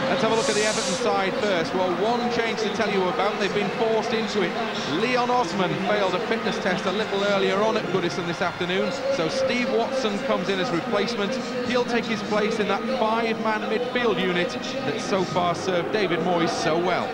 Let's have a look at the Everton side first. Well, one change to tell you about. They've been forced into it. Leon Osman failed a fitness test a little earlier on at Goodison this afternoon, so Steve Watson comes in as replacement. He'll take his place in that five-man midfield unit that so far served David Moyes so well.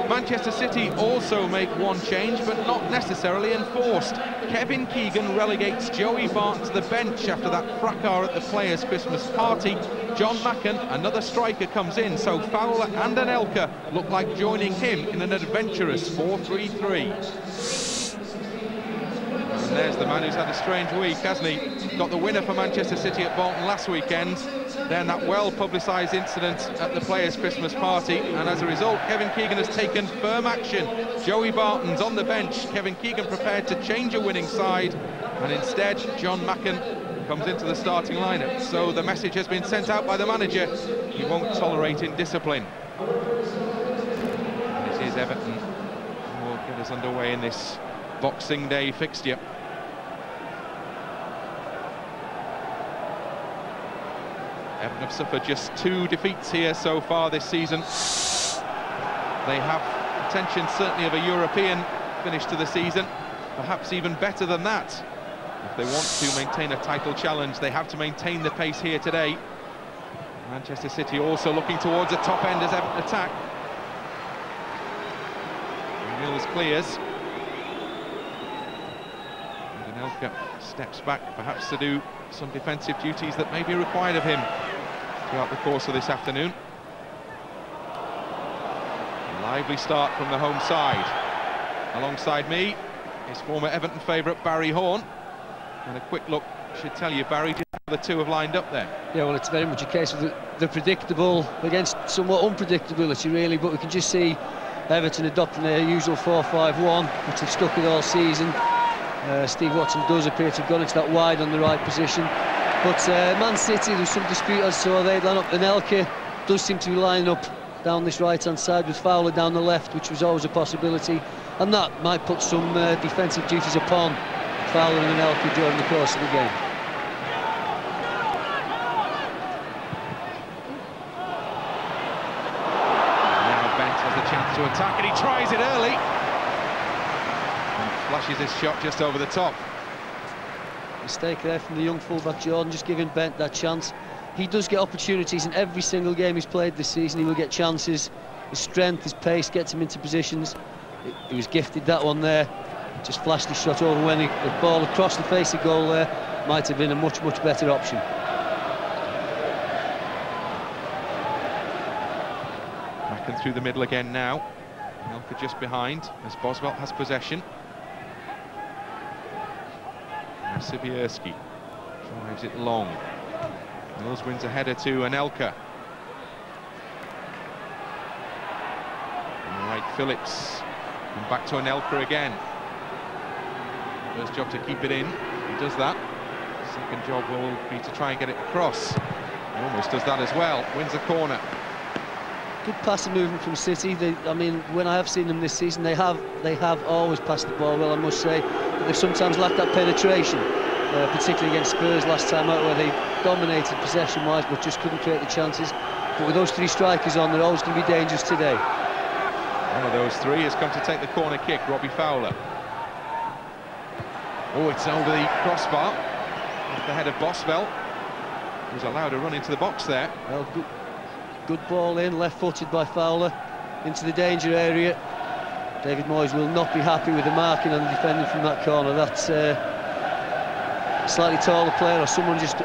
Manchester City also make one change, but not necessarily enforced. Kevin Keegan relegates Joey Barton to the bench after that fracas at the players' Christmas party. John Macken, another striker, comes in, so Fowler and Anelka look like joining him in an adventurous 4-3-3. And there's the man who's had a strange week, hasn't he? Got the winner for Manchester City at Bolton last weekend, then that well-publicised incident at the players' Christmas party, and as a result, Kevin Keegan has taken firm action. Joey Barton's on the bench. Kevin Keegan prepared to change a winning side, and instead, John Macken comes into the starting lineup. So the message has been sent out by the manager. He won't tolerate indiscipline. And it is Everton who will get us underway in this Boxing Day fixture. Everton have suffered just 2 defeats here so far this season. They have intention certainly of a European finish to the season, perhaps even better than that. If they want to maintain a title challenge, they have to maintain the pace here today. Manchester City also looking towards the top end as Everton attack. Mills clears. And Anelka steps back, perhaps to do some defensive duties that may be required of him throughout the course of this afternoon. A lively start from the home side. Alongside me is former Everton favourite Barry Horn. And a quick look should tell you, Barry, just how the two have lined up there. Yeah, well, it's very much a case of the predictable against somewhat unpredictability, really, but we can just see Everton adopting their usual 4-5-1, which have stuck with all season. Steve Watson does appear to have gone into that wide on the right position. But Man City, there's some dispute as to how they'd line up. Anelka does seem to be lining up down this right-hand side with Fowler down the left, which was always a possibility. And that might put some defensive duties upon Fowler and Anelka during the course of the game. Now Bent has the chance to attack, and he tries it early. And flashes his shot just over the top. Mistake there from the young fullback Jordan, just giving Bent that chance. He does get opportunities in every single game he's played this season. He will get chances. His strength, his pace gets him into positions. He was gifted that one there. Just flashed his shot over when the ball across the face of goal there. Might have been a much better option. Macken through the middle again now. Anelka just behind as Boswell has possession. Sibierski drives it long. Mills wins a header to Anelka. On the right, Phillips. And back to Anelka again. First job to keep it in. He does that. Second job will be to try and get it across. He almost does that as well. Wins a corner. Good passing movement from City. I mean, when I have seen them this season, they have always passed the ball well, I must say. But they've sometimes lacked that penetration, particularly against Spurs last time out, where they dominated possession-wise, but just couldn't create the chances. But with those 3 strikers on, they're always going to be dangerous today. One of those 3 has come to take the corner kick, Robbie Fowler. Oh, it's over the crossbar. Off the head of Boswell, who's allowed to run into the box there. Well, good ball in, left-footed by Fowler, into the danger area. David Moyes will not be happy with the marking and the defending from that corner. That's a slightly taller player or someone just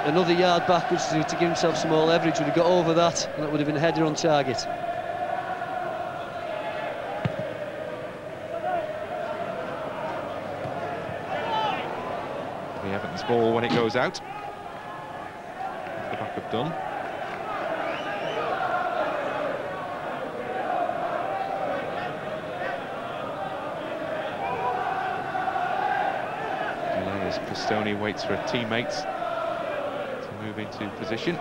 another yard backwards to give himself some more leverage. Would have got over that, and that would have been a header on target. The Everton's ball when it goes out. Off the back of Dunn. As Pistone waits for a teammate to move into position.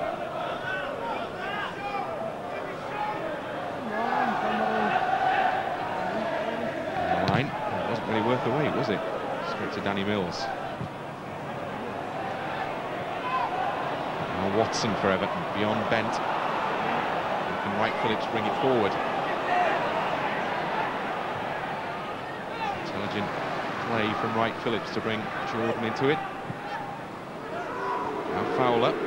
And the line, it wasn't really worth the wait, was it? Straight to Danny Mills. Now Watson for Everton, beyond Bent. Can Wright Phillips bring it forward? Intelligent play from Wright Phillips to bring Jordan into it. Now Fowler. Too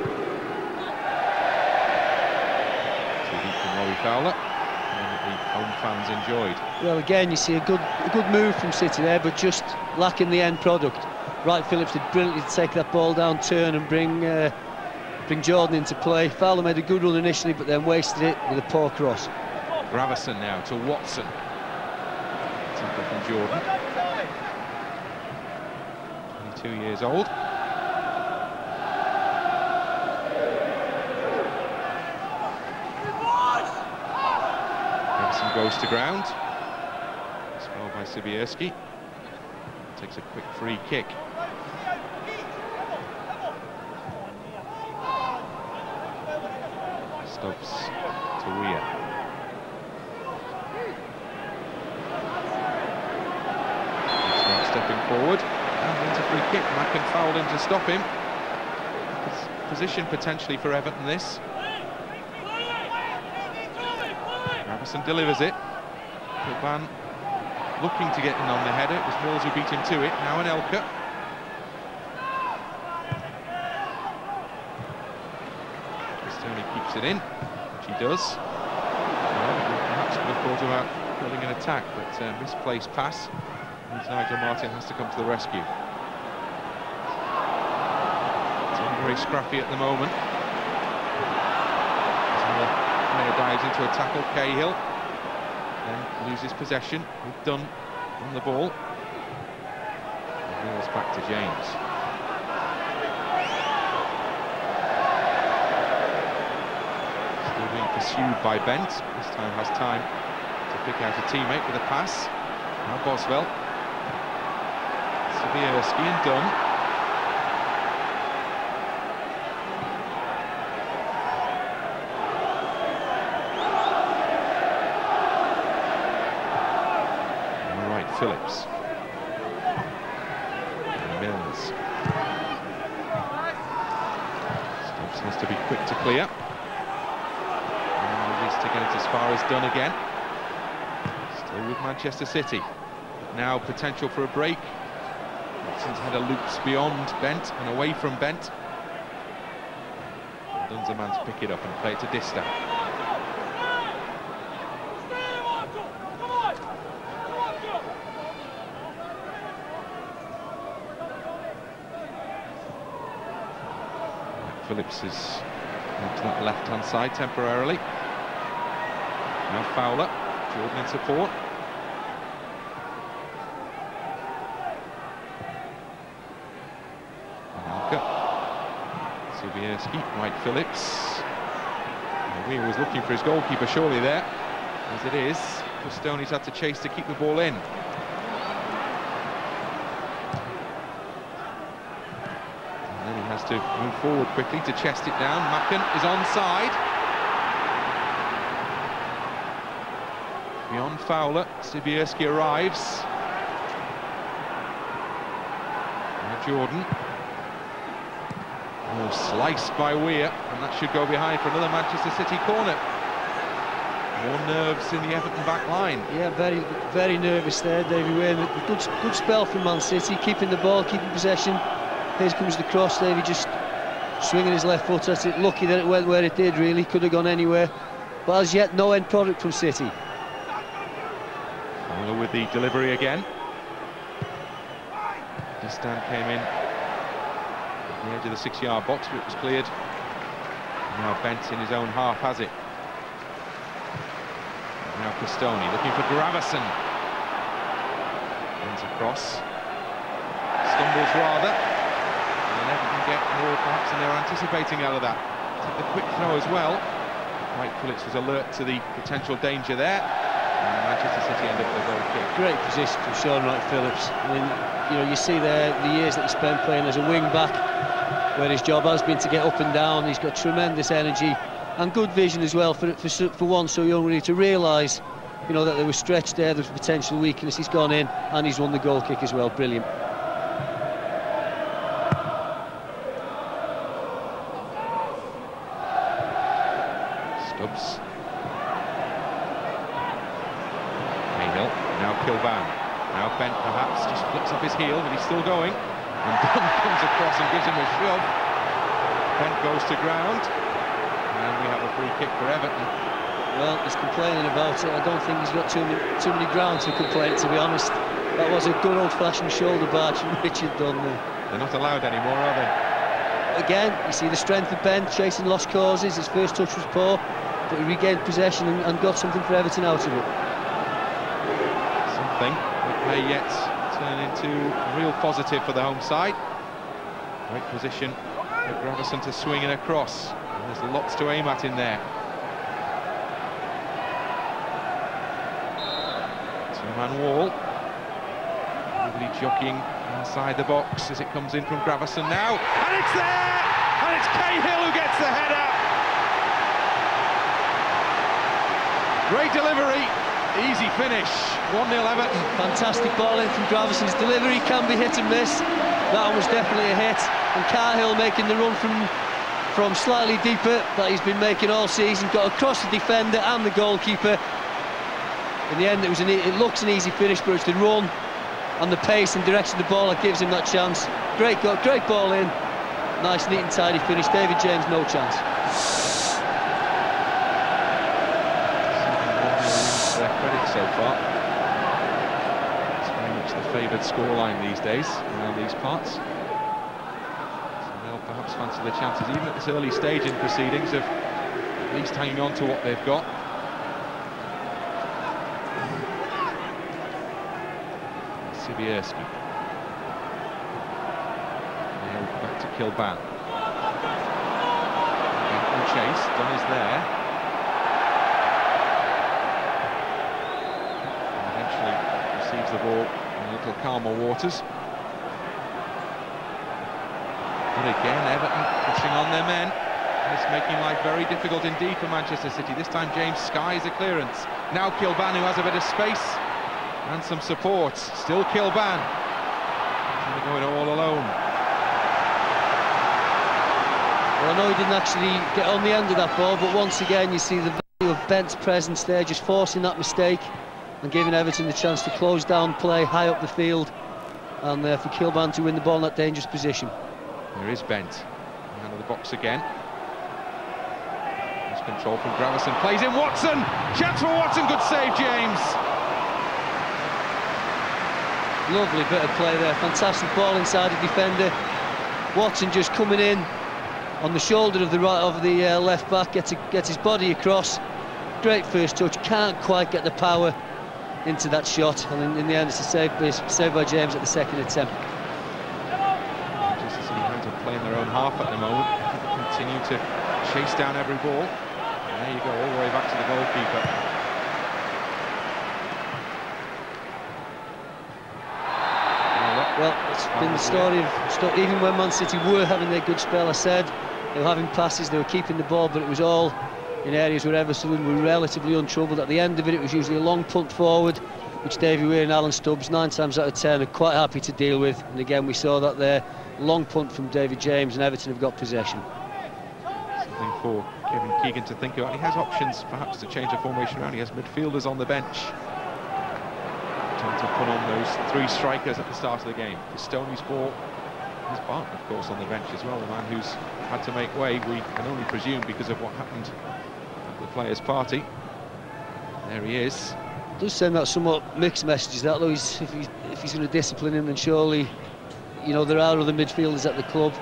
deep from Robbie Fowler. And the home fans enjoyed. Well, again, you see a good move from City there, but just lacking the end product. Wright Phillips did brilliantly to take that ball down, turn and bring Jordan into play. Fowler made a good run initially, but then wasted it with a poor cross. Gravison now to Watson. Tackle from Jordan. 22 years old. Gravison goes to ground. Spelled by Sibierski. Takes a quick free kick. Stubbs to Weir. Stepping forward, and into free kick. Macken fouled him to stop him. Position potentially for Everton this. Gravison delivers it. Kilban looking to get in on the header. It was Mills who beat him to it. Now Anelka. Stoney keeps it in, which he does. Perhaps could have thought about building an attack, but misplaced pass. And Nigel Martin has to come to the rescue. It's very scrappy at the moment. The player dives into a tackle, Cahill. Then loses possession with Dunn on the ball. Wheels back to James. Still being pursued by Bent. This time has time to pick out a teammate with a pass. Now Boswell. Sibierski and Dunn. Phillips. And Mills. Stubbs has to be quick to clear. And at least to get it as far as Dunn again. Still with Manchester City. Now potential for a break. Watson's header loops beyond Bent and away from Bent. Dunn's a man to pick it up and play it to Dista. Phillips has moved to that left-hand side temporarily. Now Fowler, Jordan in support. Anelka, Sibierski, Wright Phillips. Weir was looking for his goalkeeper surely there. As it is, Stoney's had to chase to keep the ball in. To move forward quickly to chest it down. Macken is onside. Beyond Fowler, Sibierski arrives. Now Jordan. Oh, sliced by Weir, and that should go behind for another Manchester City corner. More nerves in the Everton back line. Yeah, very nervous there, Davy Weir. Good spell from Man City, keeping the ball, keeping possession. Here comes the cross, Davy just swinging his left foot at it. Lucky that it went where it did, really. Could have gone anywhere. But as yet, no end product from City. Fowler with the delivery again. Distan came in at the edge of the 6-yard box, but it was cleared. Now Bent in his own half has it. Now Castoni looking for Gravison. Runs across. Stumbles rather. And Everton get more perhaps than they were anticipating out of that. Take the quick throw as well. Wright Phillips was alert to the potential danger there. And Manchester City end up with a goal kick. Great position from Sean Wright Phillips. I mean, you know, you see there the years that he spent playing as a wing back, where his job has been to get up and down. He's got tremendous energy and good vision as well for one so young, really, to realise, you know, that there was stretched there, there was potential weakness. He's gone in and he's won the goal kick as well. Brilliant. Stubbs. Cahill, now Kilban. Now Bent perhaps just flicks up his heel, but he's still going. And Dunn comes across and gives him a shove. Bent goes to ground. And we have a free kick for Everton. Well, he's complaining about it. I don't think he's got too many grounds to complain, to be honest. That was a good old-fashioned shoulder barge from Richard Dunn there. They're not allowed anymore, are they? Again, you see the strength of Bent chasing lost causes. His first touch was poor, but he regained possession and got something for Everton out of it. Something that may yet turn into a real positive for the home side. Great position for Gravison to swing it across. And there's lots to aim at in there. Two-man wall. Really jockeying inside the box as it comes in from Gravison now. And it's there! And it's Cahill who gets the header! Great delivery, easy finish, 1-0 Everton. Fantastic ball in from Gravison's delivery, can be hit and miss. That one was definitely a hit. And Cahill making the run from slightly deeper that he's been making all season, got across the defender and the goalkeeper. In the end, it looks an easy finish, but it's the run and the pace and direction of the ball that gives him that chance. Great ball in, nice, neat and tidy finish. David James, no chance. Their credit so far. It's very much the favoured scoreline these days around these parts. So they'll perhaps fancy the chances, even at this early stage in proceedings, of at least hanging on to what they've got. Sibierski. Now back to Kilban. Good chase, Dunn is there. And eventually receives the ball in a little calmer waters. But again, Everton pushing on their men. And it's making life very difficult indeed for Manchester City. This time James skies a clearance. Now Kilban, who has a bit of space and some support. Still Kilban. Trying to go it all alone. Well, I know he didn't actually get on the end of that ball, but once again you see the value of Bent's presence there, just forcing that mistake and giving Everton the chance to close down play high up the field, and for Kilban to win the ball in that dangerous position. There is Bent. Out of the box again. There's control from Gravison. Plays in Watson. Chance for Watson. Good save, James. Lovely bit of play there, fantastic ball inside the defender. Watson just coming in on the shoulder of the left back, gets his body across. Great first touch, can't quite get the power into that shot, and in the end it's a save by James at the second attempt. Just as United playing their own half at the moment, continue to chase down every ball. And there you go, all the way back to the goalkeeper. Well, it's been the story of, even when Man City were having their good spell, I said, they were having passes, they were keeping the ball, but it was all in areas where Everton were relatively untroubled. At the end of it, it was usually a long punt forward, which Davy Weir and Alan Stubbs, 9 times out of 10, are quite happy to deal with. And again, we saw that there, long punt from David James, and Everton have got possession. Something for Kevin Keegan to think about. He has options, perhaps, to change the formation around. He has midfielders on the bench. To put on those 3 strikers at the start of the game. For Stoney's ball, his Barton, of course, on the bench as well, the man who's had to make way, we can only presume, because of what happened at the players' party. There he is. It does send out somewhat mixed messages, that, though. If he's going to discipline him, then surely, you know, there are other midfielders at the club.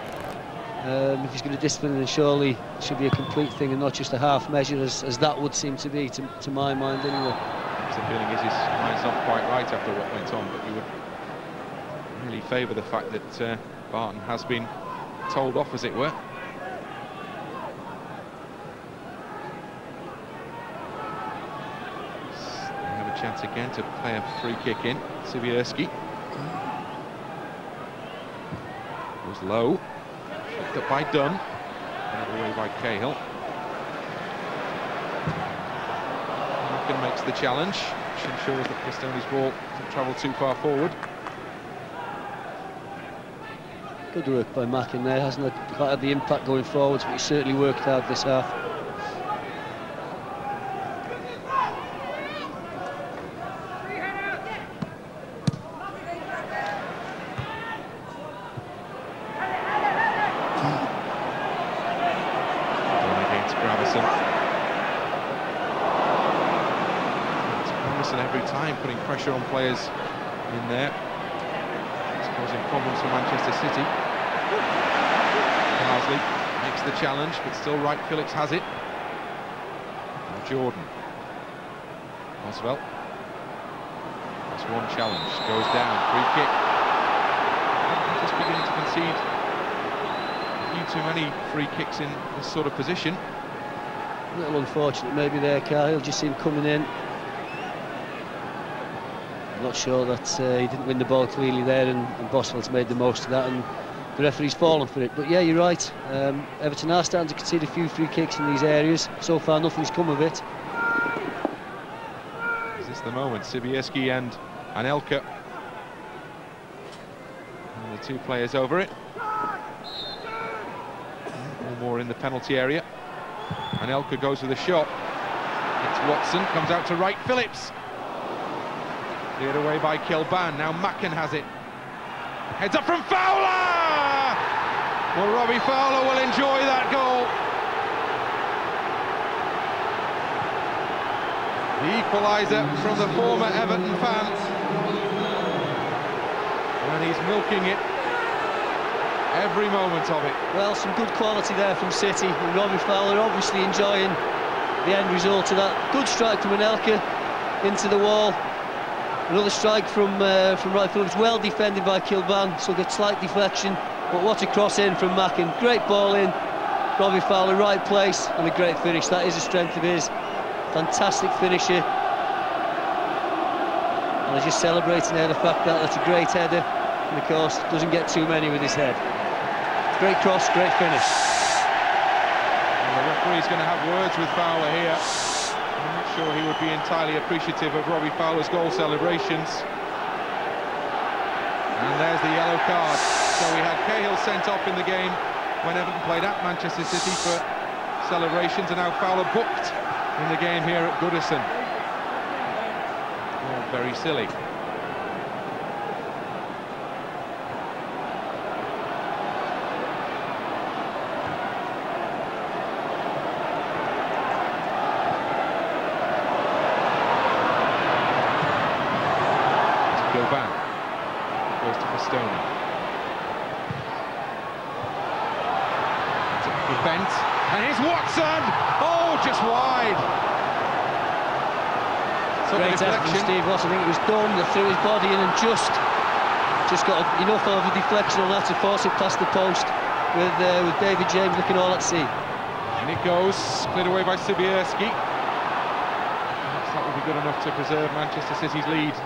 If he's going to discipline him, then surely it should be a complete thing and not just a half measure, as that would seem to be, to my mind, anyway. The feeling is his mind's not quite right after what went on, but we would really favour the fact that Barton has been told off, as it were. They have a chance again to play a free kick in. Sibierski was low, picked up by Dunn, out of the way by Cahill. Makes the challenge, which ensures that Pistoni's ball doesn't travel too far forward. Good work by Mack in there, hasn't it? Quite had the impact going forwards, but he certainly worked hard this half. every time, putting pressure on players in there. It's causing problems for Manchester City. Carsley makes the challenge, but still Wright Phillips has it. Now Jordan. Oswell. That's one challenge, goes down, free kick. Just beginning to concede a few too many free kicks in this sort of position. A little unfortunate maybe there, Cahill, just see him coming in. I'm not sure that he didn't win the ball clearly there, and Boswell's made the most of that, and the referee's fallen for it. But yeah, you're right, Everton are starting to concede a few free kicks in these areas. So far nothing's come of it. Is this the moment? Sibierski and Anelka, and the two players over it. One more in the penalty area. Anelka goes with a shot. It's Watson, comes out to Wright Phillips. Cleared away by Kilban, now Macken has it. Heads up from Fowler! Well, Robbie Fowler will enjoy that goal. The equaliser from the former Everton fan. And he's milking it. Every moment of it. Well, some good quality there from City, and Robbie Fowler obviously enjoying the end result of that. Good strike from Anelka into the wall. Another strike from Wright Phillips, well defended by Kilban, so get slight deflection. But what a cross in from Macken. Great ball in. Robbie Fowler, right place, and a great finish. That is a strength of his. Fantastic finisher. And he's just celebrating there the fact that that's a great header, and of course doesn't get too many with his head. Great cross, great finish. Well, the referee's going to have words with Fowler here. I'm not sure he would be entirely appreciative of Robbie Fowler's goal celebrations. And there's the yellow card. So we had Cahill sent off in the game when Everton played at Manchester City for celebrations, and now Fowler booked in the game here at Goodison. All very silly. Goes to Pistone. Bent, and here's Watson! Oh, just wide! Great effort from Steve Watson. I think it was done, that threw his body in and just got enough of a deflection on that to force it past the post, with David James looking all at sea. And it goes, cleared away by Sibierski. Perhaps that would be good enough to preserve Manchester City's lead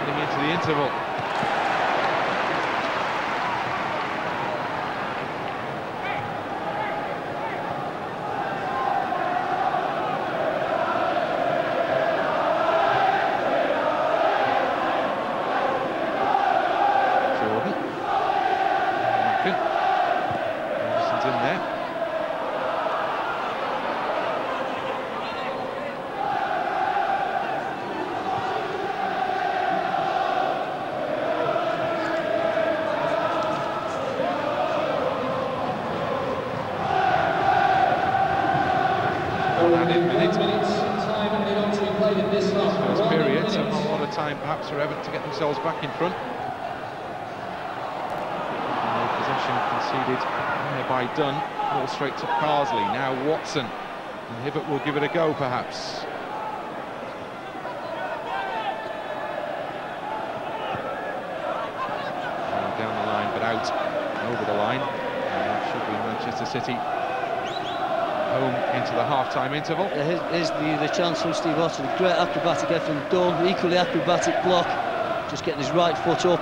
heading into the interval. Jordan. Macken. Anderson's in there. First period, so not a lot of time perhaps for Everton to get themselves back in front. No possession conceded by Dunn. Ball straight to Carsley. Now Watson, and Hibbert will give it a go perhaps. Down the line, but out over the line. Should be Manchester City home into the half-time interval. Here's the chance from Steve Watson. A great acrobatic effort from Dunn, equally acrobatic block, just getting his right foot up,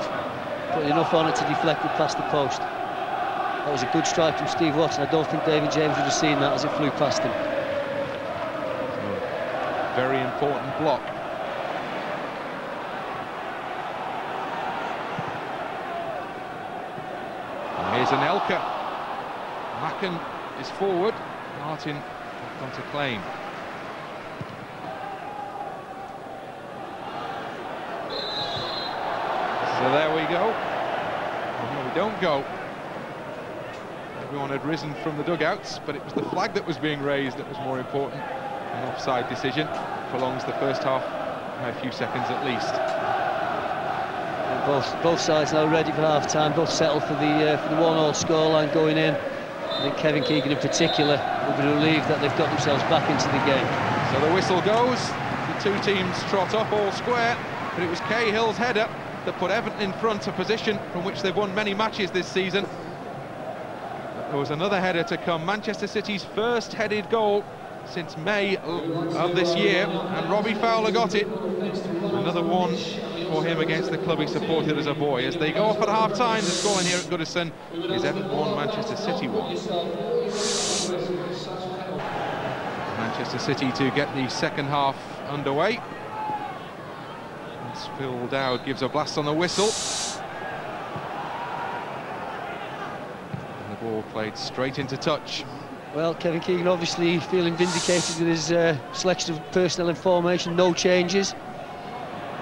putting enough on it to deflect it past the post. That was a good strike from Steve Watson. I don't think David James would have seen that as it flew past him. Very important block. And here's Anelka. Macken is forward. Martin on to claim. So there we go. Well, no, we don't go. Everyone had risen from the dugouts, but it was the flag that was being raised that was more important. An offside decision prolongs the first half by a few seconds at least. Both sides now ready for half-time, both settled for the 1-1 scoreline going in. I think Kevin Keegan in particular will be relieved that they've got themselves back into the game. So the whistle goes, the two teams trot off all square, but it was Cahill's header that put Everton in front, a position from which they've won many matches this season. There was another header to come, Manchester City's first headed goal since May of this year, and Robbie Fowler got it. Another one for him against the club he supported as a boy. As they go off at half-time, the scoreline here at Goodison is Everton 1, Manchester City 1. Manchester City to get the second half underway. As Phil Dowd gives a blast on the whistle. And the ball played straight into touch. Well, Kevin Keegan obviously feeling vindicated with his selection of personnel and formation, no changes.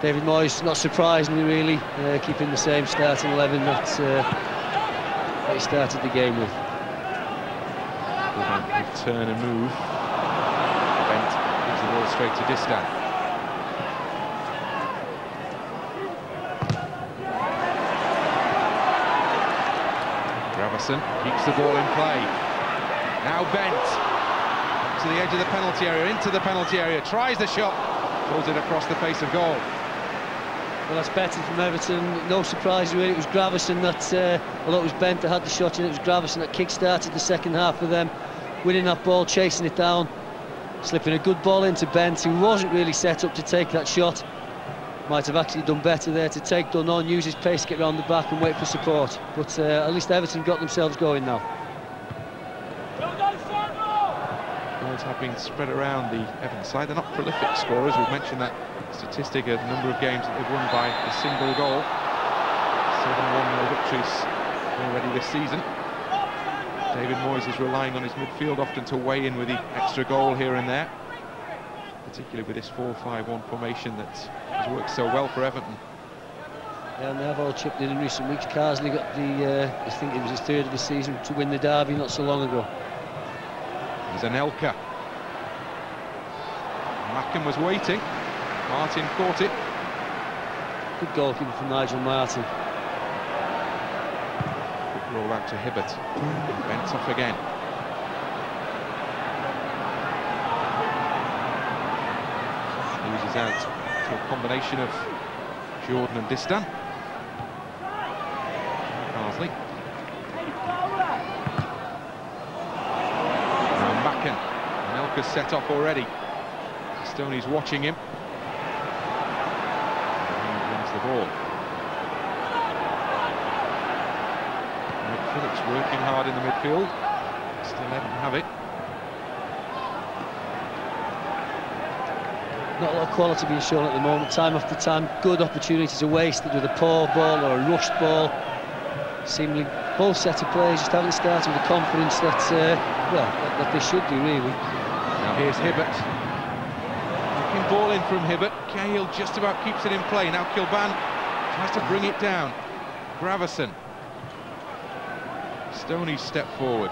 David Moyes, not surprisingly really, keeping the same starting 11 that he started the game with. Good turn and move. Bent gives the ball straight to Distan. Gravison keeps the ball in play. Now Bent to the edge of the penalty area, into the penalty area, tries the shot, pulls it across the face of goal. Well, that's better from Everton. No surprise really. It was Gravison that, although it was Bent that had the shot in, it was Gravison that kick-started the second half for them, winning that ball, chasing it down, slipping a good ball into Bent, who wasn't really set up to take that shot. Might have actually done better there to take Dunn on, use his pace to get round the back and wait for support. But at least Everton got themselves going now. Goals have been spread around the Everton side. They're not prolific scorers. We've mentioned that statistic, a number of games that they've won by a single goal. 7-1 victories already this season. David Moyes is relying on his midfield often to weigh in with the extra goal here and there, particularly with this 4-5-1 formation that has worked so well for Everton. Yeah, and they have all chipped in recent weeks. Carsley got the, I think it was his third of the season, to win the derby not so long ago. There's Anelka. Macken was waiting. Martin caught it. Good goalkeeper from Nigel Martin. Quick roll out to Hibbert. Bent off again. Loses out to a combination of Jordan and Distan. Carsley. Now Macken. Anelka's set off already. Stoney's watching him. The ball. Phillips working hard in the midfield. Still Everton have it. Not a lot of quality being shown at the moment. Time after time, good opportunities are wasted with a poor ball or a rushed ball. Seemingly both set of players just haven't started with the confidence that that they should do really. Now here's Hibbert. Ball in from Hibbert. Cahill just about keeps it in play. Now Kilban tries to bring it down. Gravison. Stoney's step forward.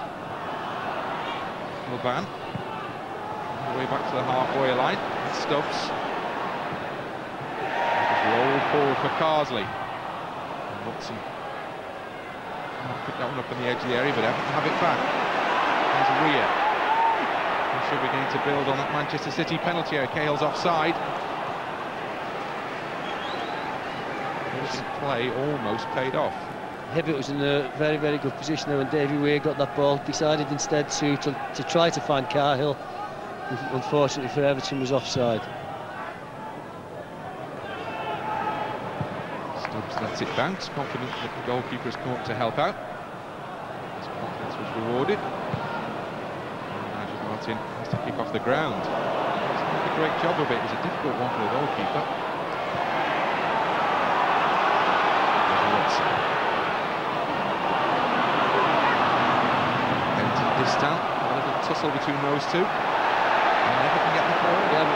Kilban. All the way back to the halfway line. Stubbs. Roll forward for Carsley. And Watson. Pick that one up on the edge of the area, but Everton have it back. There's Rhea. Should be going to build on that Manchester City penalty area. Cahill's offside. This play almost paid off. Hibbert was in a very, very good position there when Davy Weir got that ball. Decided instead to try to find Cahill. Unfortunately for Everton, was offside. Stubbs lets it bounce, confident that the goalkeeper has come up to help out. His confidence was rewarded. Martin has to kick off the ground. He's done a great job of it. It was a difficult one for the goalkeeper. Bent and Distan, a little tussle between those two. And never can get the ball. Yeah,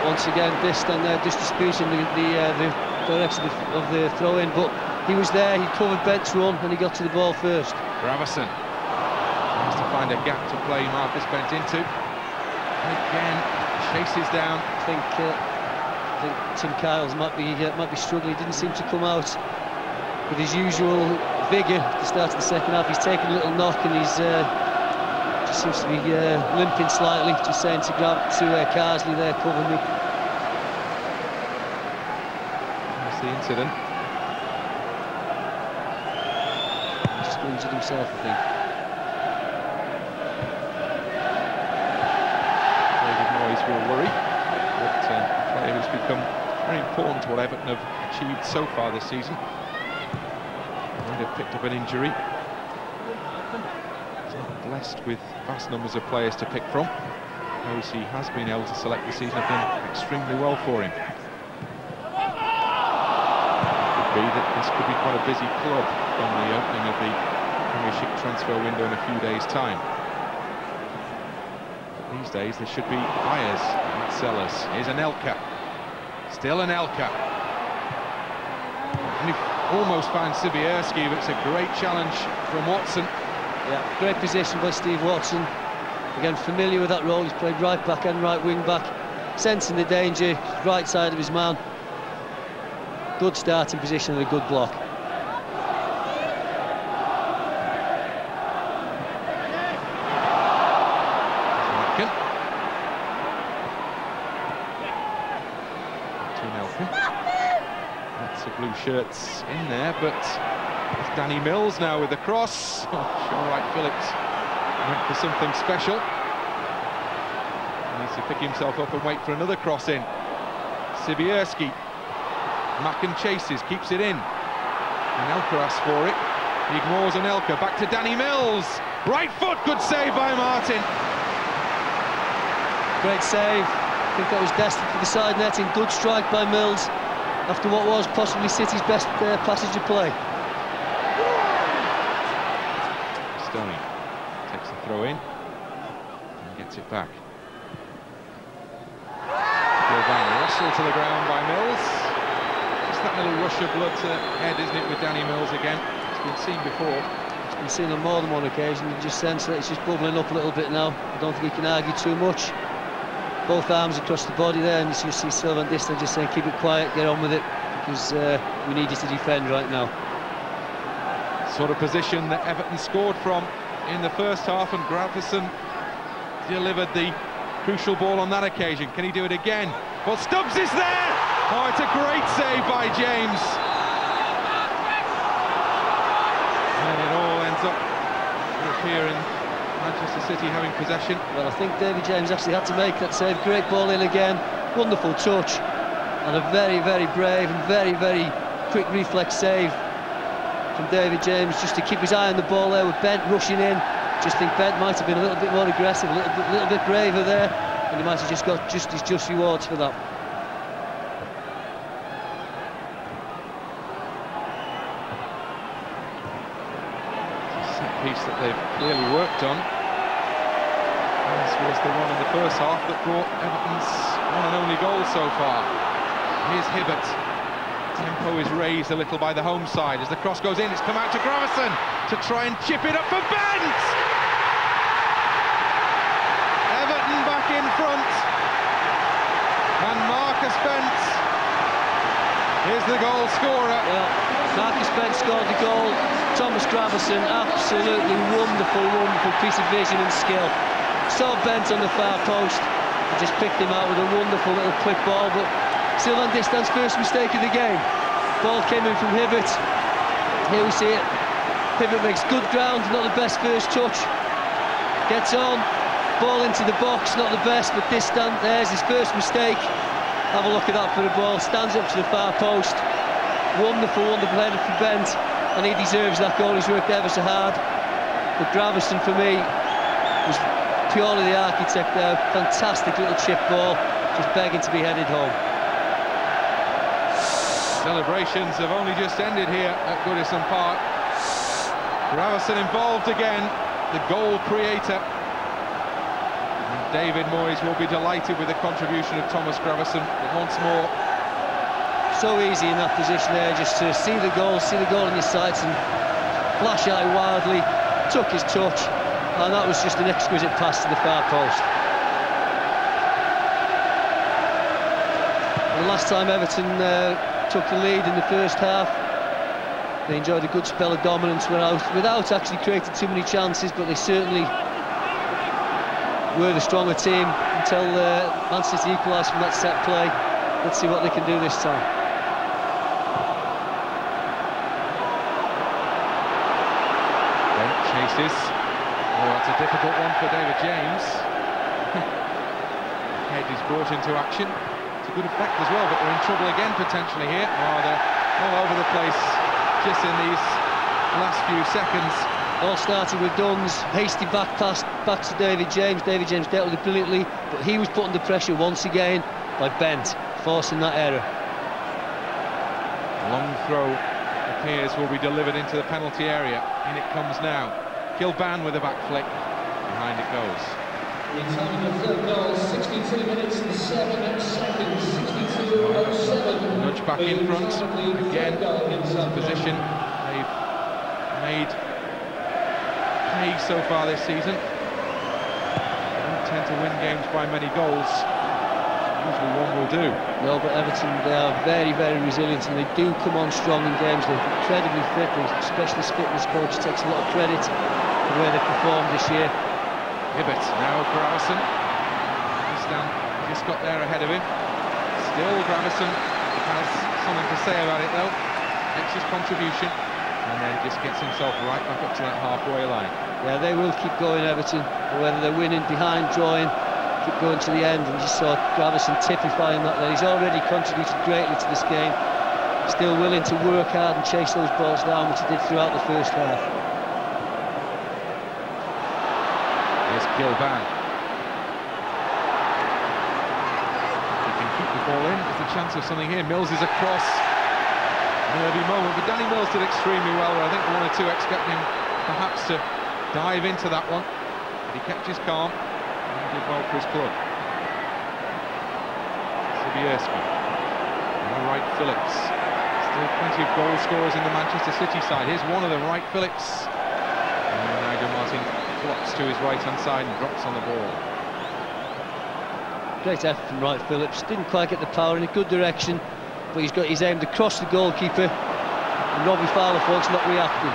once again, Distan there just disputing the direction of the throw-in, but he was there, he covered Bent's run and he got to the ball first. Gravison tries to find a gap to play Marcus Bent into. And again, chases down. I think think Tim Kyles might be struggling. He didn't seem to come out with his usual vigour at the start of the second half. He's taken a little knock and he's just seems to be limping slightly. Just saying to Carsley there, cover me. That's the incident. He's just injured himself, I think. David Moyes will worry, but a player who's become very important to what Everton have achieved so far this season. Might have picked up an injury. He's not blessed with vast numbers of players to pick from. Those he has been able to select this season have done extremely well for him. It could be that this could be quite a busy club on the opening of the Premiership transfer window in a few days' time. But these days there should be buyers, not sellers. Here's Anelka. Still Anelka. And he almost found Sibierski, but it's a great challenge from Watson. Yeah, great position by Steve Watson. Again, familiar with that role. He's played right back and right wing back, sensing the danger, right side of his man. Good starting position and a good block. Lots of blue shirts in there, but it's Danny Mills now with the cross. Oh, sure, right, Phillips went for something special. He needs to pick himself up and wait for another cross in. Sibierski. Macken chases, keeps it in. Anelka asks for it. He ignores Anelka. Back to Danny Mills. Right foot, good save by Martin. Great save. I think that was destined for the side netting. Good strike by Mills after what was possibly City's best passage of play. Stoney takes the throw in and gets it back. Van Russell to the ground by Mills. Just that little rush of blood to the head, isn't it, with Danny Mills again? It's been seen before. It's been seen on more than one occasion. You just sense that it's just bubbling up a little bit now. I don't think he can argue too much. Both arms across the body there, and you see Sylvain Distin just saying keep it quiet, get on with it, because we need you to defend right now. Sort of position that Everton scored from in the first half, and Gravesen delivered the crucial ball on that occasion. Can he do it again? Well, Stubbs is there! Oh, it's a great save by James. And it all ends up here in Manchester City having possession. Well, I think David James actually had to make that save. Great ball in again, wonderful touch, and a very, very brave and very, very quick reflex save from David James, just to keep his eye on the ball there with Bent rushing in. Just think Bent might have been a little bit more aggressive, a little bit braver there, and he might have just got his just rewards for that. Piece that they've clearly worked on. And this was the one in the first half that brought Everton's one and only goal so far. Here's Hibbert. Tempo is raised a little by the home side as the cross goes in. It's come out to Gravesen to try and chip it up for Bent. Everton back in front, and Marcus Bent is the goal scorer. Well, Marcus Bent scored the goal. Thomas Gravesen, absolutely wonderful, wonderful piece of vision and skill. Saw Bent on the far post and just picked him out with a wonderful little quick ball, but Sylvain Distin's first mistake of the game. Ball came in from Hibbert. Here we see it. Hibbert makes good ground, not the best first touch. Gets on, ball into the box, not the best, but Distin, there's his first mistake. Have a look at that for the ball, stands up to the far post. Wonderful, wonderful header from Bent. And he deserves that goal, he's worked ever so hard. But Gravesen, for me, was purely the architect there. Fantastic little chip ball, just begging to be headed home. Celebrations have only just ended here at Goodison Park. Gravesen involved again, the goal creator. And David Moyes will be delighted with the contribution of Thomas Gravesen, but once more, so easy in that position there, just to see the goal in your sights and flash out wildly, took his touch, and that was just an exquisite pass to the far post. A The last time Everton took the lead in the first half, they enjoyed a good spell of dominance without actually creating too many chances, but they certainly were the stronger team until Man City equalised from that set play. Let's see what they can do this time. Chases. Oh, that's a difficult one for David James. Head is brought into action. It's a good effect as well, but they're in trouble again potentially here. Oh, they're all over the place just in these last few seconds. All started with Dunn's hasty back pass back to David James. David James dealt with it brilliantly, but he was put under pressure once again by Bent, forcing that error. Long throw appears will be delivered into the penalty area. In it comes now. Kilban with a back flick. Behind it goes. The time of the third goal, 62 minutes and 7 seconds, 62:07. Nudge back in front. Again, position they've made hay so far this season. Don't tend to win games by many goals. Usually one will do. No, but Everton, they are very, very resilient, and they do come on strong in games. They're incredibly fit. The specialist fitness coach takes a lot of credit for the way they've performed this year. Hibbert, now Gravison. Just got there ahead of him. Still Gravison has something to say about it though. Makes his contribution and then just gets himself right back up to that halfway line. Yeah, they will keep going, Everton, whether they're winning, behind, drawing, keep going to the end. And you saw Gravison typifying that there. He's already contributed greatly to this game. Still willing to work hard and chase those balls down, which he did throughout the first half. Here's Kilban. He can keep the ball in. There's a chance of something here. Mills is across. An early moment, but Danny Mills did extremely well. I think one or two expecting him perhaps to dive into that one. But he kept his calm and did well for his club. Sobierski. Now Wright Phillips. Still plenty of goal scorers in the Manchester City side. Here's one of them, Wright Phillips. And Nigel Martin flops to his right-hand side and drops on the ball. Great effort from Wright Phillips. Didn't quite get the power in a good direction, but he's aimed across the goalkeeper. And Robbie Fowler, folks, not reacting.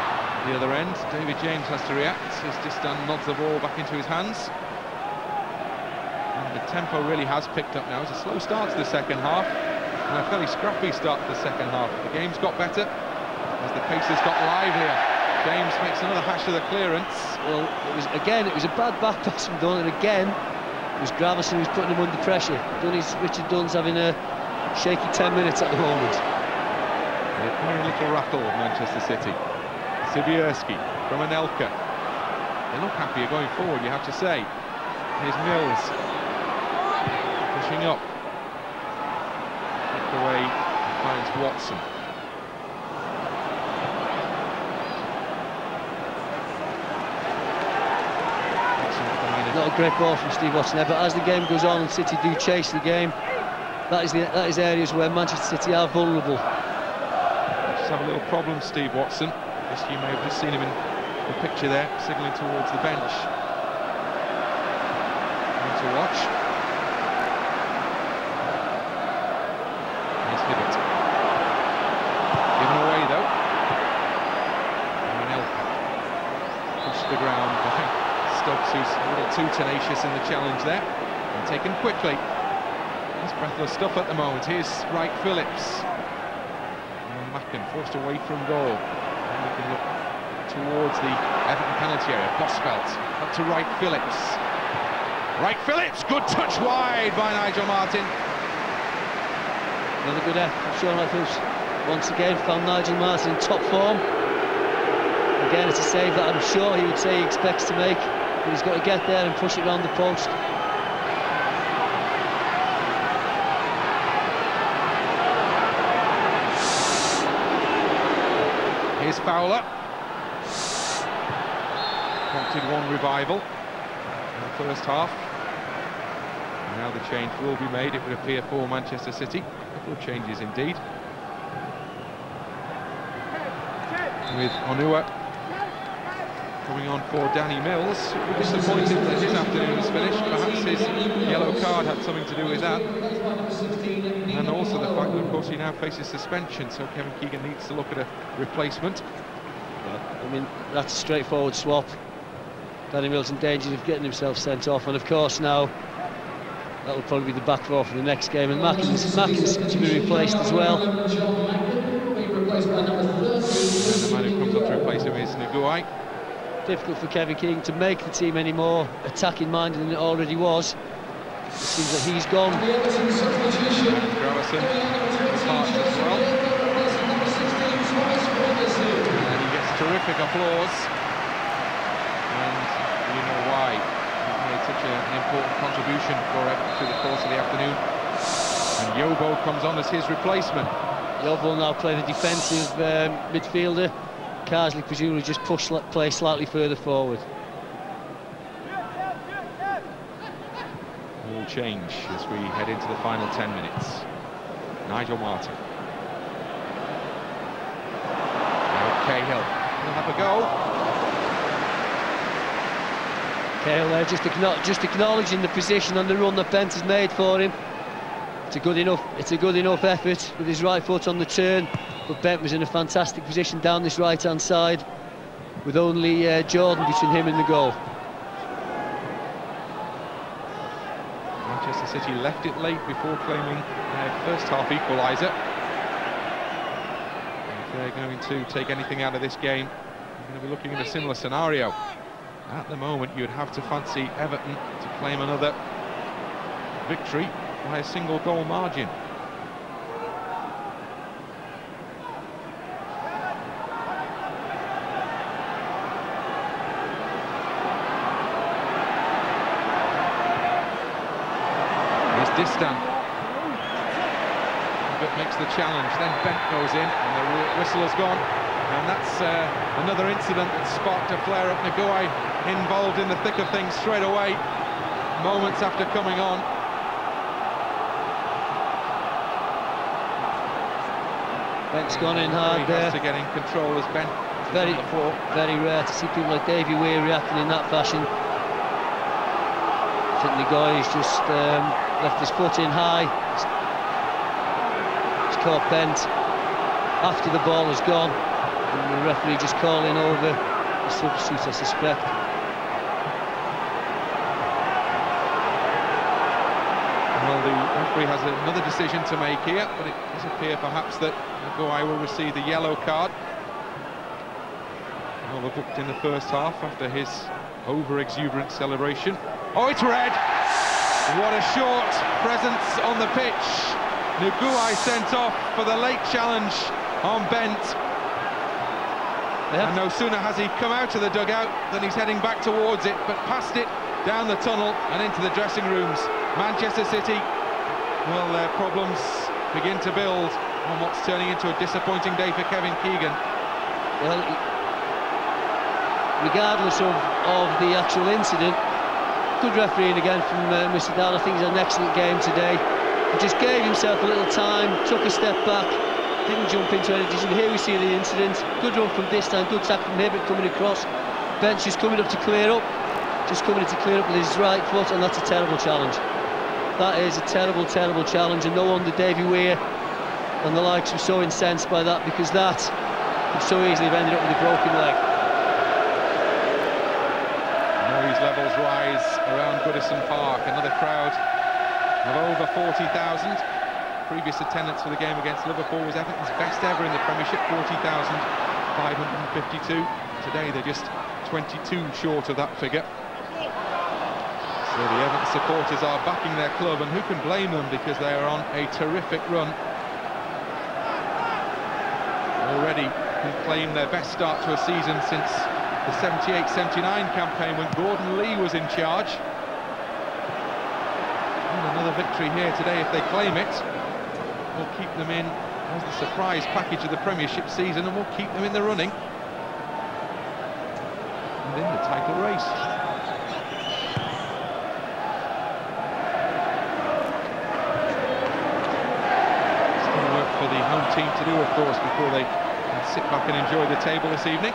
The other end, David James has to react as Distan nods the ball back into his hands. And the tempo really has picked up now. It's a slow start to the second half and a fairly scrappy start to the second half. The game's got better as the pace has got livelier. James makes another hash of the clearance. Well, it was a bad back pass from Dunn, and again it was Gravison who's putting him under pressure. Richard Dunn's having a shaky 10 minutes at the moment. They're playing a little rattle of Manchester City. Sobierski from Anelka. They look happier going forward, you have to say. Here's Mills pushing up. Kicked away, finds Watson. Not a great ball from Steve Watson there, but as the game goes on and City do chase the game, that is areas where Manchester City are vulnerable. Just have a little problem, Steve Watson. You may have just seen him in the picture there, signalling towards the bench. One to watch. Here's Hibbert. Given away though. Anelka pushed the ground by Stubbs, who's a little too tenacious in the challenge there, and taken quickly. It's breathless stuff at the moment. Here's Wright Phillips. And Macken forced away from goal. And we can look towards the Everton penalty area. Bosvelt up to Wright Phillips. Wright Phillips, good touch wide by Nigel Martin. Another good effort from Sean Wright Phillips. Once again found Nigel Martin in top form. Again, it's a save that I'm sure he would say he expects to make, but he's got to get there and push it around the post. Here's Fowler. Prompted one revival in the first half. And now the change will be made, it would appear, for Manchester City. A couple of changes indeed. With Onua coming on for Danny Mills. Disappointed that his afternoon was finished. Perhaps his yellow card had something to do with that. And also the fact that, of course, he now faces suspension, so Kevin Keegan needs to look at a replacement. Yeah, I mean, that's a straightforward swap. Danny Mills in danger of getting himself sent off, and of course now that'll probably be the back row for the next game, and Mackin's to be replaced as well. And the man who comes up to replace him is Nguai. Difficult for Kevin Keegan to make the team any more attacking minded than it already was. It seems that he's gone. Gravison starts as well. And he gets terrific applause. And you know why. He's made such an important contribution for Everton through the course of the afternoon. And Yobo comes on as his replacement. Yobo will now play the defensive midfielder. Carsley presumably just play slightly further forward. All change as we head into the final 10 minutes. Nigel Martin. Now Cahill will have a go. Cahill there just acknowledging the position on the run that Bent has made for him. It's a good enough effort with his right foot on the turn, but Bent was in a fantastic position down this right-hand side with only Jordan between him and the goal. Manchester City left it late before claiming their first half equaliser. If they're going to take anything out of this game, they're going to be looking at a similar scenario. At the moment, you'd have to fancy Everton to claim another victory by a single goal margin. Here's Distan. But makes the challenge, then Bent goes in, and the whistle has gone. And that's another incident that sparked a flare-up. Nguai involved in the thick of things straight away, moments after coming on. Bent's gone in hard there. To get in control as Bent. Very rare to see people like Davy Weir reacting in that fashion. I think Nguai has just left his foot in high. He's caught Bent after the ball has gone, and the referee just calling over the substitute, I suspect. Well, the referee has another decision to make here, but it does appear perhaps that Nguai will receive the yellow card. Overbooked in the first half after his over-exuberant celebration. Oh, it's red! What a short presence on the pitch. Nguai sent off for the late challenge on Bent. And no sooner has he come out of the dugout than he's heading back towards it, but past it, down the tunnel and into the dressing rooms. Manchester City, well, their problems begin to build on what's turning into a disappointing day for Kevin Keegan. Well, regardless of the actual incident, good refereeing again from Mr. Dahl. I think he's had an excellent game today. He just gave himself a little time, took a step back, didn't jump into any decision. Here we see the incident. Good run from this time, good tackle from Hibbert coming across. Bench is coming up to clear up, just coming in to clear up with his right foot, and that's a terrible challenge. That is a terrible, terrible challenge, and no wonder Davy Weir and the likes were so incensed by that, because that could so easily have ended up with a broken leg. Noise levels rise around Goodison Park. Another crowd of over 40,000. Previous attendance for the game against Liverpool was Everton's best ever in the Premiership, 40,552. Today they're just 22 short of that figure. So the Everton supporters are backing their club, and who can blame them, because they are on a terrific run. Already can claim their best start to a season since the 78-79 campaign when Gordon Lee was in charge. And another victory here today if they claim it. Will keep them in as the surprise package of the Premiership season, and will keep them in the running and in the title race. Still work for the home team to do, of course, before they can sit back and enjoy the table this evening.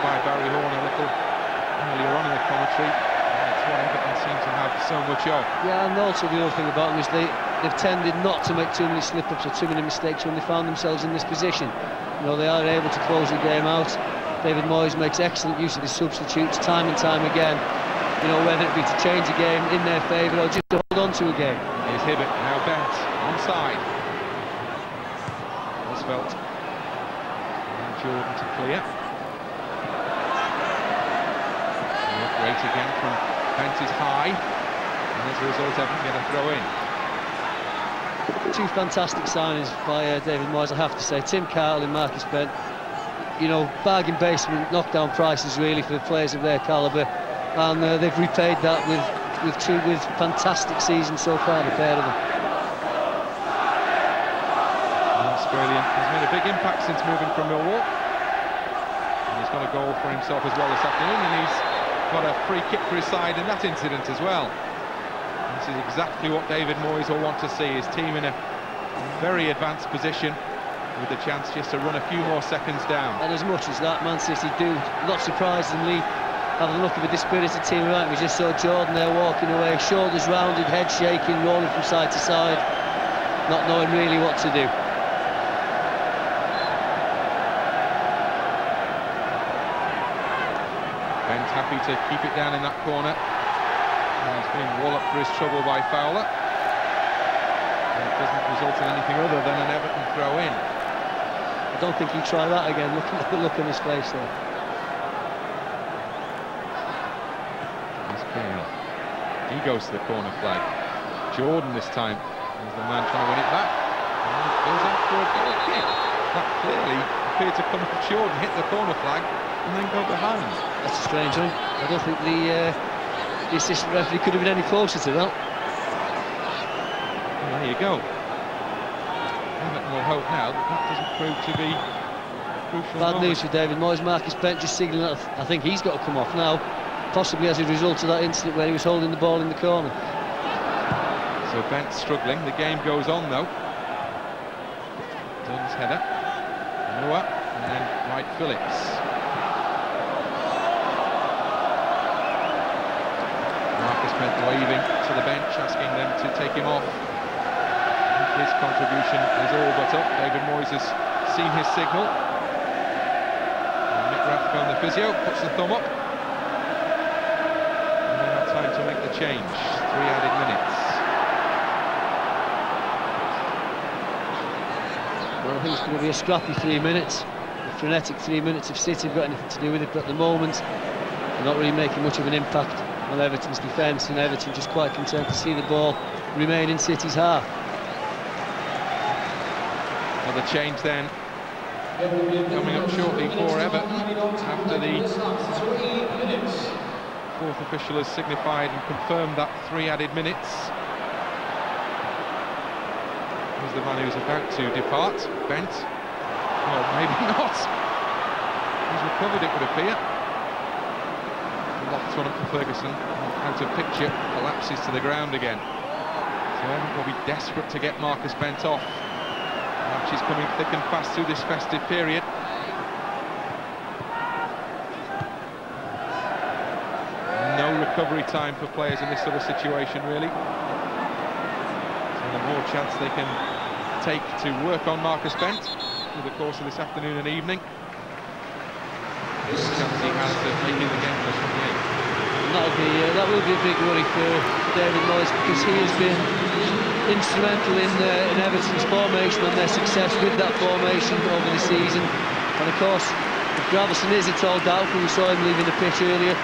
by Barry Horn a little earlier on in the commentary. That's what Everton seem to have so much of. Yeah, and also the other thing about them is they've tended not to make too many slip-ups or too many mistakes when they found themselves in this position. You know, they are able to close the game out. David Moyes makes excellent use of his substitutes time and time again. You know, whether it be to change a game in their favour or just to hold on to a game. Here's Hibbert, now bent, onside. Osvelt. And Jordan to clear. Great again from Bent is high. And as a result, Everton get a throw in. Two fantastic signings by David Moyes, I have to say. Tim Cahill and Marcus Bent. You know, bargain basement, knockdown prices really for the players of their calibre. And they've repaid that with fantastic seasons so far, the pair of them. The Australian has made a big impact since moving from Millwall. And he's got a goal for himself as well this afternoon, and he's got a free kick for his side in that incident as well. This is exactly what David Moyes will want to see, his team in a very advanced position with the chance just to run a few more seconds down. And as much as that, Man City do, not surprisingly, have a look of a dispirited team around. We just saw Jordan there walking away, shoulders rounded, head shaking, rolling from side to side, not knowing really what to do. Bent happy to keep it down in that corner. And he's been walloped for his trouble by Fowler. And it doesn't result in anything other than an Everton throw in. I don't think he'll try that again, looking at the look on his face there. Here's Cahill. He goes to the corner flag. Jordan this time is the man trying to win it back. And he goes out for a goal kick. That clearly appeared to come from Jordan, hit the corner flag, and then go behind. That's a strange one. I don't think the assistant referee could have been any closer to that. Well, there you go. Everton will hope now that that doesn't prove to be crucial. Bad news for David Moyes. Marcus Bent just signalling that I think he's got to come off now, possibly as a result of that incident where he was holding the ball in the corner. So Bent struggling. The game goes on though. Dunn's header. Noah, and then Wright Phillips. Marcus Bent waving to the bench, asking them to take him off. And his contribution is all but up. David Moyes has seen his signal. And Mick Rathbone, the physio, puts the thumb up. And they have time to make the change. 3 added minutes. Well, I think it's going to be a scrappy 3 minutes. The frenetic 3 minutes of City have got anything to do with it, but at the moment they're not really making much of an impact on Everton's defence, and Everton just quite content to see the ball remain in City's half. Another change then coming up shortly for Everton after the fourth official has signified and confirmed that 3 added minutes. Here's the man who's about to depart, Bent. Well, maybe not. He's recovered, it would appear. Lofts one up for Ferguson, out of picture, collapses to the ground again. So Everton will be desperate to get Marcus Bent off. The match is coming thick and fast through this festive period. No recovery time for players in this sort of situation, really. So the more chance they can take to work on Marcus Bent through the course of this afternoon and evening. The chance he has of making the game just from the end. That will be a big worry for David Moyes, because he has been instrumental in Everton's formation and their success with that formation over the season. And of course, if Gravison is at all doubtful, we saw him leaving the pitch earlier.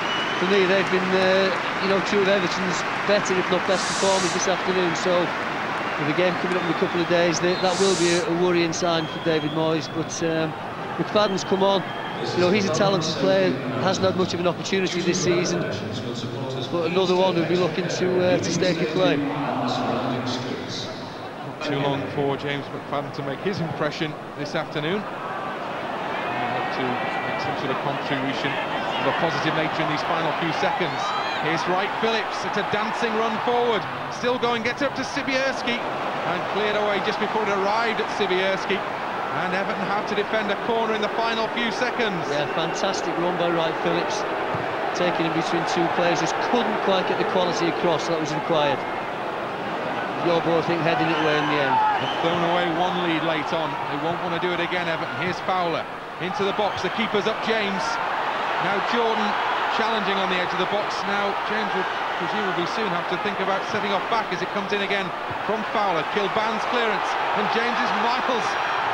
For me, they've been, you know, two of Everton's better, if not best performers this afternoon. So, with the game coming up in a couple of days, that will be a worrying sign for David Moyes. But McFadden's come on. You know, he's a talented player, hasn't had much of an opportunity this season, but another one who'll be looking to stake a claim. Not too long for James McFadden to make his impression this afternoon. We hope to make some sort of contribution of a positive nature in these final few seconds. Here's Wright Phillips, it's a dancing run forward, still going, gets up to Sibierski, and cleared away just before it arrived at Sibierski. And Everton have to defend a corner in the final few seconds. Yeah, fantastic run by Wright Phillips. Taking him between two players, just couldn't quite get the quality across that was required. Yobo, I think, heading it away in the end. They've thrown away one lead late on. They won't want to do it again, Everton. Here's Fowler into the box. The keeper's up, James. Now Jordan challenging on the edge of the box. Now James will presumably soon have to think about setting off back as it comes in again from Fowler. Kilban's clearance, and James is miles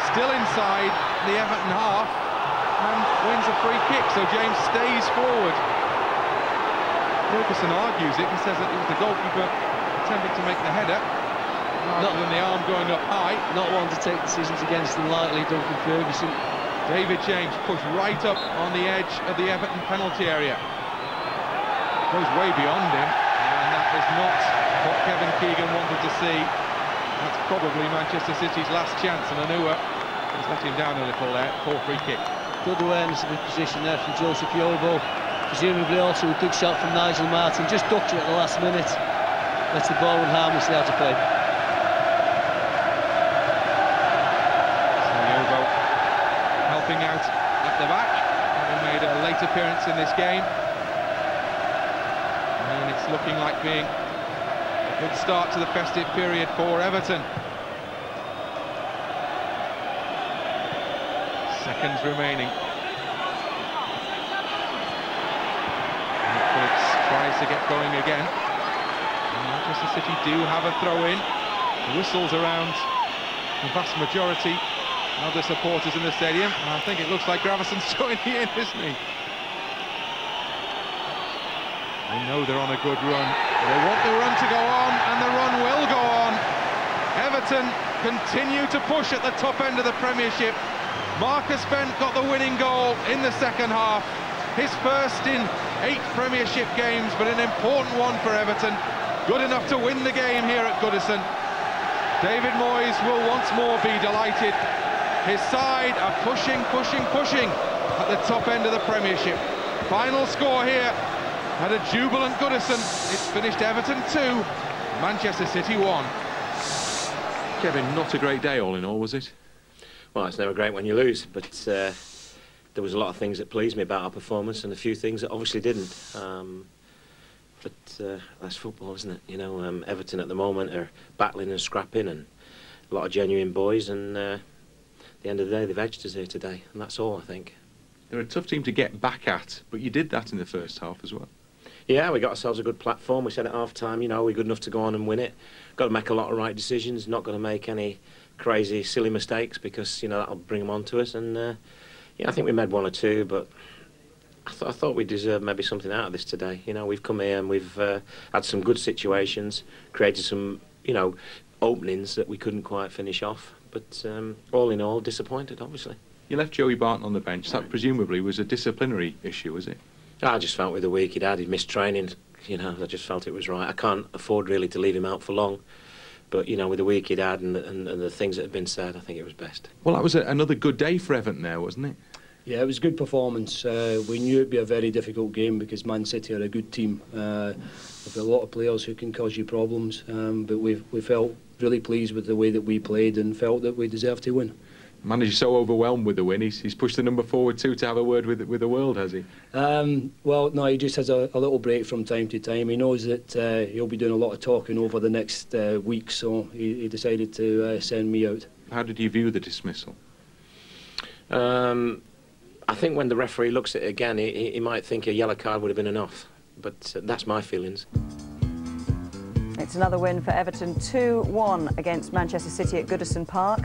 still inside the Everton half and wins a free kick, so James stays forward. Ferguson argues it. He says that it was the goalkeeper attempting to make the header rather than the arm going up high. Not one to take decisions against him lightly, Duncan Ferguson. David James pushed right up on the edge of the Everton penalty area. Goes way beyond him, and that is not what Kevin Keegan wanted to see. That's probably Manchester City's last chance, and Anua has let him down a little there. Poor free kick. Good awareness of the position there from Joseph Yobo. Presumably also a good shot from Nigel Martin. Just ducked it at the last minute. Lets the ball run harmlessly out of play. So Yobo helping out at the back, having made a late appearance in this game. And it's looking like being a good start to the festive period for Everton. Seconds remaining. Phillips tries to get going again. And Manchester City do have a throw-in. Whistles around the vast majority of the supporters in the stadium. And I think it looks like Graveson's joining in, isn't he? They know they're on a good run. They want the run to go on, and the run will go on. Everton continue to push at the top end of the Premiership. Marcus Bent got the winning goal in the second half. His first in 8 Premiership games, but an important one for Everton. Good enough to win the game here at Goodison. David Moyes will once more be delighted. His side are pushing at the top end of the Premiership. Final score here at a jubilant Goodison. It's finished Everton 2, Manchester City 1. Kevin, not a great day all in all, was it? Well, it's never great when you lose, but there was a lot of things that pleased me about our performance and a few things that obviously didn't. But that's football, isn't it? You know, Everton at the moment are battling and scrapping, and a lot of genuine boys, and at the end of the day, they've edged us here today, and that's all, I think. They're a tough team to get back at, but you did that in the first half as well. Yeah, we got ourselves a good platform. We said at half-time, you know, we're good enough to go on and win it. Got to make a lot of right decisions, not going to make any crazy, silly mistakes, because, you know, that'll bring them on to us. And, yeah, I think we made one or two, but I thought we deserved maybe something out of this today. You know, we've come here and we've had some good situations, created some, you know, openings that we couldn't quite finish off. But all in all, disappointed, obviously. You left Joey Barton on the bench. That presumably was a disciplinary issue, was it? I just felt with the week he'd missed training, you know, I just felt it was right. I can't afford really to leave him out for long. But, you know, with the week he'd had and the things that had been said, I think it was best. Well, that was another good day for Everton there, wasn't it? Yeah, it was a good performance. We knew it'd be a very difficult game because Man City are a good team. We've got a lot of players who can cause you problems, but we felt really pleased with the way that we played and felt that we deserved to win. Manager's so overwhelmed with the win, he's pushed the number forward too to have a word with the world, has he? Well, no, he just has a little break from time to time. He knows that he'll be doing a lot of talking over the next week, so he decided to send me out. How did you view the dismissal? I think when the referee looks at it again, he might think a yellow card would have been enough, but that's my feelings. It's another win for Everton, 2-1 against Manchester City at Goodison Park.